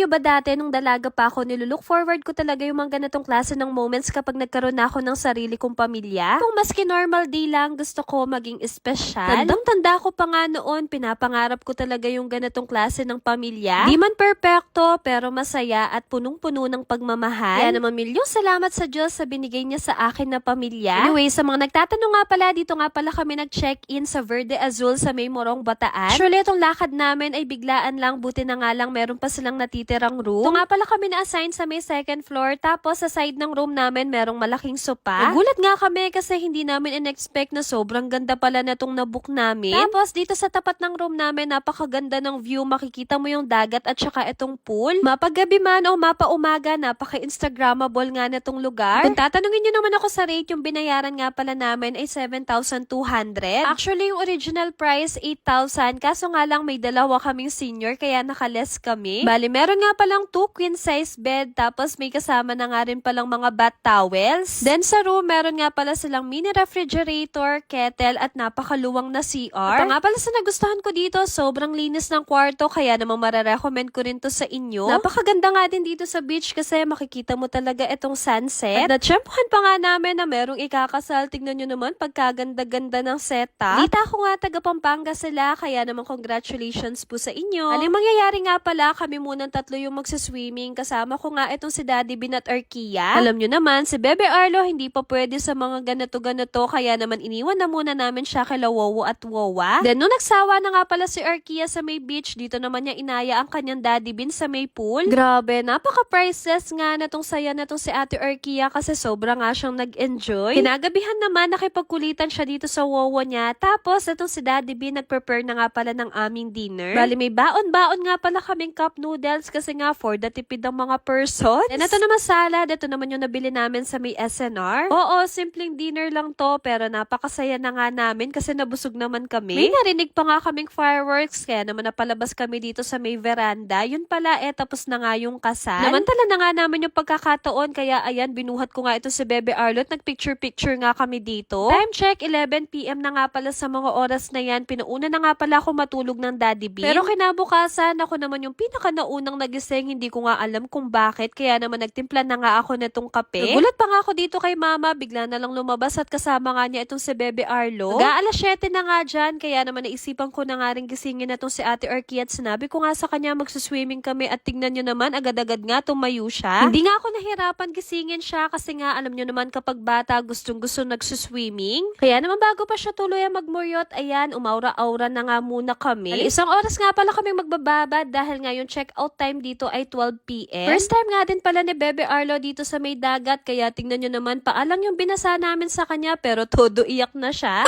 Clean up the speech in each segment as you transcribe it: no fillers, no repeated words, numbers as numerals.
nyo ba dati nung dalaga pa ako, nilulook forward ko talaga yung mga ganitong klase ng moments kapag nagkaroon na ako ng sarili kong pamilya? Kung maski normal day lang, gusto ko maging espesyal. Tandang-tanda ko pa nga noon, pinapangarap ko talaga yung ganitong klase ng pamilya. Di man perpekto, pero masaya at punong-puno ng pagmamahal. Kaya naman milyong salamat sa Diyos sa binigay niya sa akin na pamilya. Anyway, sa mga nagtatanong nga pala, dito nga pala kami nag-check-in sa Verde Azul sa May Morong, Bataan. Actually, itong lakad namin ay biglaan lang, buti na nga lang meron pa silang natitirang room. Ito nga pala kami na-assign sa may second floor, tapos sa side ng room namin merong malaking sopa. Nagulat nga kami kasi hindi namin in-expect na sobrang ganda pala na itong nabook namin. Tapos dito sa tapat ng room namin, napakaganda ng view, makikita mo yung dagat at saka itong pool. Mapagabi man o mapaumaga, napaka-instagrammable nga na itong lugar. Kung tatanungin nyo naman ako sa rate, yung binayaran nga pala namin ay 7,200. Actually, yung original price 8,000, kaso nga lang may dalawa kaming senior kaya nakaless kami. Bali, meron nga palang 2 queen size bed, tapos may kasama na nga rin palang mga bath towels. Then sa room, meron nga pala silang mini refrigerator, kettle, at napakaluwang na CR. Ito nga pala sa nagustuhan ko dito, sobrang linis ng kwarto, kaya namang marirecommend ko rin to sa inyo. Napakaganda nga din dito sa beach kasi makikita mo talaga itong sunset. At natsyempohan pa nga namin na merong ikakasal. Tignan nyo naman, pagkaganda-ganda ng setup. Dita ko nga taga Pampanga sila, kaya naman congratulations po sa inyo. Aling mangyayari nga pala, kami munang tatlo yung magsaswimming. Kasama ko nga itong si Daddy Bin at Arkia. Alam nyo naman, si Bebe Arlo hindi pa pwede sa mga ganito-ganito, kaya naman iniwan na muna namin siya kila Wowo at Wowa. Then nung nagsawa na nga pala si Arkia sa may beach, dito naman niya inaya ang kanyang Daddy Bin sa may pool. Grabe, napaka-priceless nga na tong saya na tong si Ate Arkia kasi sobra nga siyang nag-enjoy. Kinagabihan naman, nakipagkulitan siya dito sa Wowo niya. Tapos itong si Daddy Bin nag-prepare na nga pala ng aming dinner. Bali, may baon-baon nga pala kaming cup noodles kasi nga for the tipid ng mga persons. And ito naman salad, ito naman yung nabili namin sa may SNR. Oo, simpleng dinner lang to, pero napakasaya na nga namin kasi nabusog naman kami. May narinig pa nga kaming fireworks, kaya naman napalabas kami dito sa may veranda. Yun pala, tapos na nga yung kasal. Namantala na nga namin yung pagkakataon, kaya ayan, binuhat ko nga ito si Bebe Arlo at nag-picture-picture nga kami dito. Time check, 11 PM na nga pala sa mga oras na yan. Pinuuna na nga pala ako matulog ng Daddy Bin. Pero kinabukasan, ako naman yung pinaka-naunang nagising, hindi ko nga alam kung bakit, kaya naman nagtimpla na nga ako netong kape. Nagulat pa nga ako dito kay Mama, bigla na lang lumabas at kasama nga niya itong si Bebe Arlo. Mag-aalas 7 na nga dyan, kaya naman naisipan ko na nga rin gisingin na itong si Ate Arkia at sinabi ko nga sa kanya magsuswimming kami at tingnan nyo naman, agad-agad nga tumayo siya. Hindi nga ako nahirapan gisingin siya kasi nga alam nyo naman kapag bata gustong-gusto nagsuswimming. Kaya naman bago pa siya tuluyan magmuryot, ayan, umaura-aura na nga muna kami. Isang oras nga pala kami magbababad dahil nga yung check-out time dito ay 12 PM. First time nga din pala ni Bebe Arlo dito sa may dagat, kaya tingnan nyo naman, paalang yung binasa namin sa kanya pero todo iyak na siya.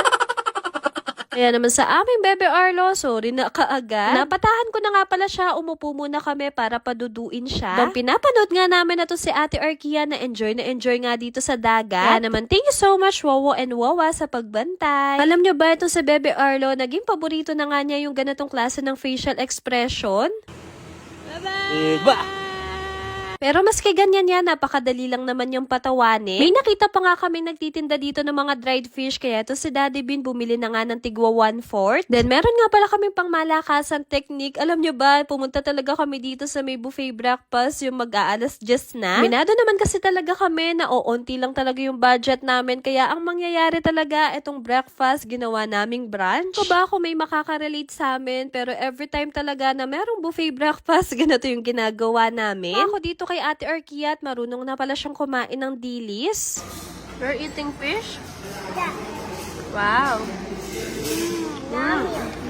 Kaya naman sa aming Bebe Arlo, sorry na kaagad. Napatahan ko na nga pala siya, umupo muna kami para paduduin siya. Nang pinapanood nga namin na to si Ate Arkia na enjoy nga dito sa dagat. Kaya naman thank you so much Wowo and Wowa sa pagbantay. Alam nyo ba itong si Bebe Arlo, naging paborito na nga niya yung ganitong klase ng facial expression. Bye-bye! Pero maski ganyan yan, napakadali lang naman yung patawanin. May nakita pa nga kami nagtitinda dito ng mga dried fish, kaya to si Daddy Bin bumili na nga ng tigwa 1/4. Then meron nga pala kaming pangmalakasan technique. Alam nyo ba, pumunta talaga kami dito sa may buffet breakfast, yung mag-aalas 10 na. Minado naman kasi talaga kami na onti lang talaga yung budget namin, kaya ang mangyayari talaga, itong breakfast, ginawa naming brunch. Ko ba kung may makaka-relate sa amin, pero every time talaga na merong buffet breakfast, ganito yung ginagawa namin. Ako dito kay Ate Arkia at marunong na pala siyang kumain ng dilis. You're eating fish? Yeah. Wow.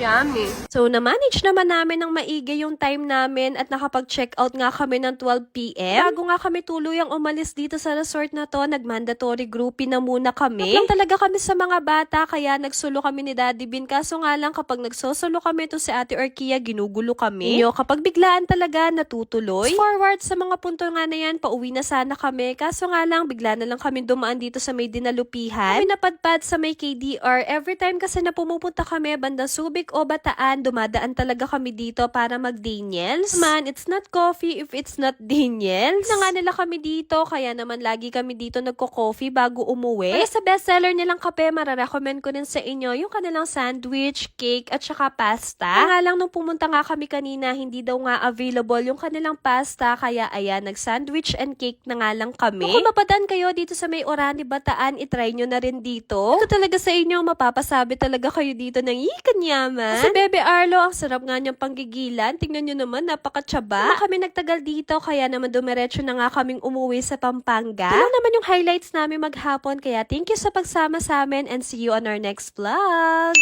Yummy. So, na-manage naman namin ng maigi yung time namin at nakapag-check out nga kami ng 12 PM. Bago nga kami tuluyang umalis dito sa resort na to, nag-mandatory groupie na muna kami. Lang talaga kami sa mga bata, kaya nagsulo kami ni Daddy Bin. Kaso nga lang, kapag nagsosolo kami to si Ate Arkia, ginugulo kami. Inyo, kapag biglaan talaga, natutuloy. Forward sa mga punto nga na yan, pauwi na sana kami. Kaso nga lang, bigla na lang kami dumaan dito sa may dinalupihan. Kami napadpad sa may KDR. Every time kasi na pumupunta kami, kami, bandang Subic o Bataan, dumadaan talaga kami dito para mag-Daniels. Man, it's not coffee if it's not Daniels. Na nga nila kami dito, kaya naman lagi kami dito nagko-coffee bago umuwi. Kaya sa bestseller nilang kape, mararecommend ko rin sa inyo yung kanilang sandwich, cake, at saka pasta. Nga lang nung pumunta nga kami kanina, hindi daw nga available yung kanilang pasta, kaya ayan, nag-sandwich and cake na nga lang kami. Kung mapadaan kayo dito sa may Orani, Bataan, itry nyo na rin dito. Ito talaga sa inyo, mapapasabi talaga kayo dito ng ikanyaman. Sa Bebe Arlo, ang sarap nga niyang panggigilan. Tingnan nyo naman, napakatsaba. Kami nagtagal dito, kaya naman dumiretso na nga kaming umuwi sa Pampanga. Ito lang naman yung highlights namin maghapon, kaya thank you sa pagsama sa amin and see you on our next vlog.